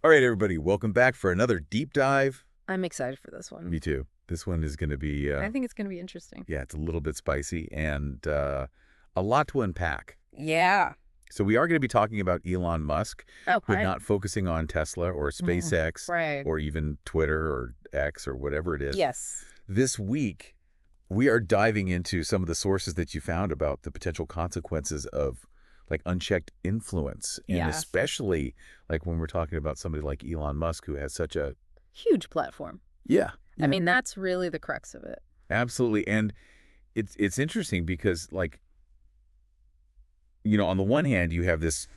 All right, everybody, welcome back for another deep dive. I'm excited for this one. Me too. This one is going to be, I think it's going to be interesting. yeah, it's a little bit spicy and a lot to unpack. Yeah. So we are going to be talking about Elon Musk, but Okay. not focusing on Tesla or SpaceX Right. or even Twitter or X or whatever it is. Yes. This week, we are diving into some of the sources that you found about the potential consequences of like unchecked influence. And Yeah. especially like when we're talking about somebody like Elon Musk who has such a, Huge platform. yeah. I mean, that's really the crux of it. Absolutely. And it's interesting because like, on the one hand you have this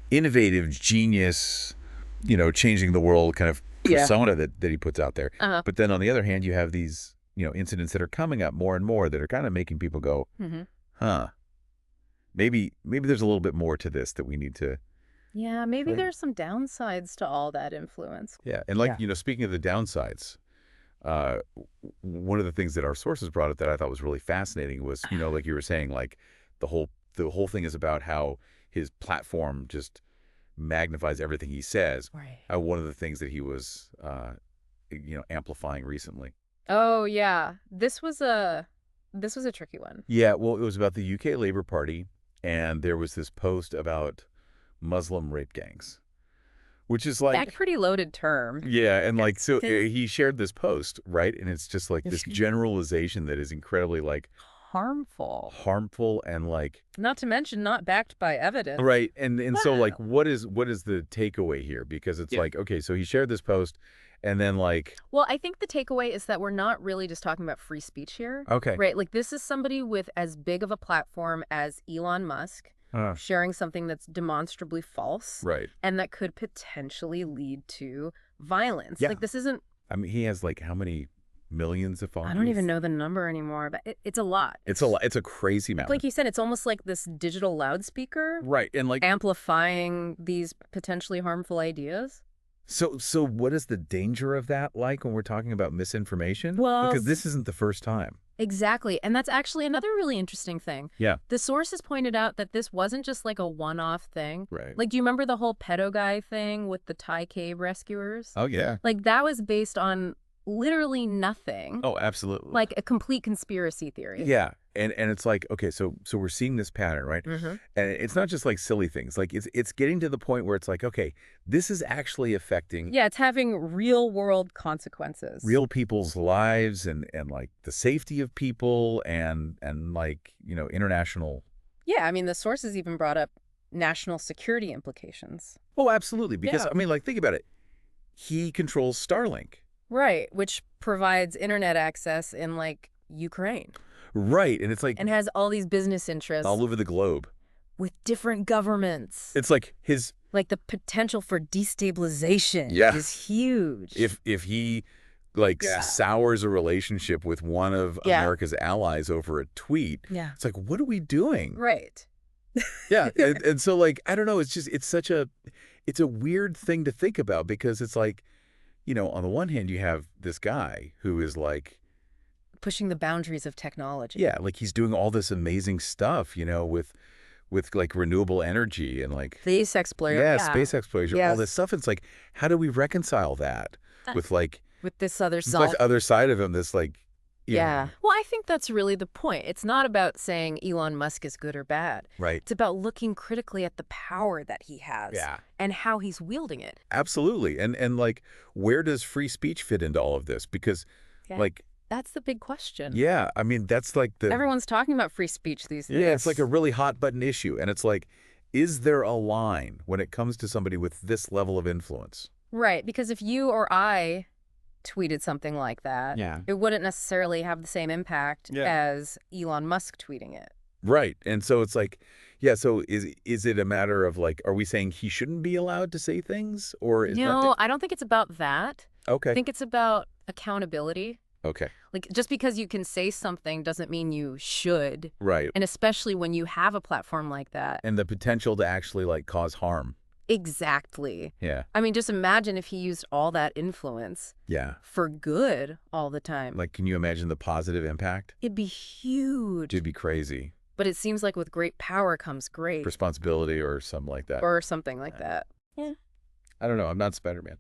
innovative genius, changing the world kind of persona that he puts out there. But then on the other hand you have these, incidents that are coming up more and more that are kind of making people go, huh, maybe there's a little bit more to this that we need to. Yeah, maybe there's some downsides to all that influence. Yeah. And like, speaking of the downsides, uh, one of the things that our sources brought up that I thought was really fascinating was, like you were saying, like the whole thing is about how his platform just magnifies everything he says. Right. One of the things that he was, amplifying recently. Oh, yeah. This was a tricky one. Yeah, well, it was about the UK Labour Party, and there was this post about Muslim rape gangs, which is like, That pretty loaded term. yeah, and like, so he shared this post, right? And it's just like this generalization that is incredibly like Harmful. and like, Not to mention not backed by evidence. right. And so like, what is the takeaway here? Because it's like, okay, so he shared this post and then like, Well, I think the takeaway is that we're not really just talking about free speech here. okay, Right? Like, this is somebody with as big of a platform as Elon Musk sharing something that's demonstrably false. right. And that could potentially lead to violence. Yeah. Like, this isn't... I mean, he has like how many millions of followers? I don't even know the number anymore, but it's a lot. It's a lot. It's a crazy amount. Like you said, it's almost like this digital loudspeaker. Right. And like, amplifying these potentially harmful ideas. so what is the danger of that like when we're talking about misinformation? Well, because this isn't the first time. Exactly. And that's actually another really interesting thing. Yeah. The sources pointed out that this wasn't just like a one-off thing. Right. Like, do you remember the whole pedo guy thing with the Thai cave rescuers? Oh, yeah. Like, that was based on literally nothing. Oh, absolutely. Like a complete conspiracy theory. Yeah. And it's like, okay, so we're seeing this pattern, right? And it's not just like silly things. Like it's getting to the point where it's like, okay, this is actually affecting Yeah, it's having real world consequences. real people's lives and like the safety of people and like, international. Yeah, I mean, the sources even brought up national security implications. Oh, absolutely. Because Yeah. I mean, like, think about it. He controls Starlink. Right, which provides internet access in like Ukraine. Right. And it's like And has all these business interests all over the globe. with different governments. It's like his, Like the potential for destabilization Yeah. is huge. if he like sours a relationship with one of America's allies over a tweet, Yeah. it's like, what are we doing? Right. Yeah. And so like, I don't know. It's just, it's a weird thing to think about because it's like, on the one hand, you have this guy who is like, Pushing the boundaries of technology. yeah, like he's doing all this amazing stuff, with like renewable energy and like Space exploration. space exploration, all this stuff. It's like, how do we reconcile that with like With this other this, side. like other side of him? This like, you know, Yeah. Well, I think that's really the point. It's not about saying Elon Musk is good or bad. right? It's about looking critically at the power that he has Yeah, and how he's wielding it. absolutely. And like, where does free speech fit into all of this? Because Yeah. like, That's the big question. yeah, I mean, that's like the Everyone's talking about free speech these days. yeah, it's like a really hot button issue, and it's like, is there a line when it comes to somebody with this level of influence? Right, because if you or I tweeted something like that, it wouldn't necessarily have the same impact as Elon Musk tweeting it. Right. And so it's like, yeah, so is it a matter of like, are we saying he shouldn't be allowed to say things or is No, I don't think it's about that. Okay. I think it's about accountability. Okay. Like, just because you can say something doesn't mean you should. Right. And especially when you have a platform like that. And the potential to actually like cause harm. Exactly. Yeah. I mean, just imagine if he used all that influence Yeah. for good all the time. Like, can you imagine the positive impact? It'd be huge. It'd be crazy. But it seems like with great power comes great. Responsibility or something like that. Or something like that. Yeah. I don't know. I'm not Spider-Man.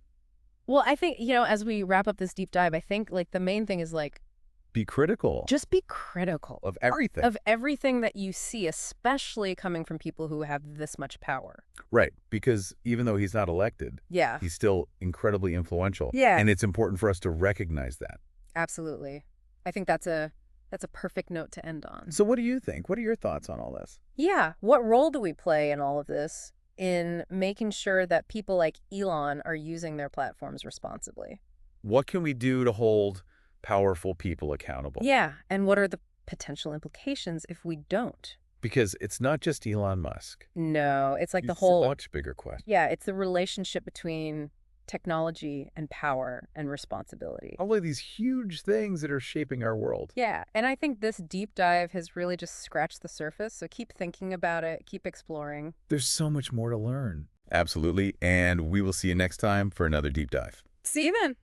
Well, I think, as we wrap up this deep dive, I think like the main thing is like, be critical. Just be critical. Of everything. Of everything that you see, especially coming from people who have this much power. Right. Because even though he's not elected, he's still incredibly influential. Yeah. And it's important for us to recognize that. Absolutely. I think that's a perfect note to end on. So what do you think? What are your thoughts on all this? Yeah. What role do we play in all of this in making sure that people like Elon are using their platforms responsibly? What can we do to hold powerful people accountable? Yeah. And what are the potential implications if we don't? Because it's not just Elon Musk. No, it's like It's the whole... a much bigger question. Yeah, it's the relationship between technology and power and responsibility. All of these huge things that are shaping our world. Yeah, and I think this deep dive has really just scratched the surface, so keep thinking about it, keep exploring. There's so much more to learn. Absolutely, and we will see you next time for another deep dive. See you then.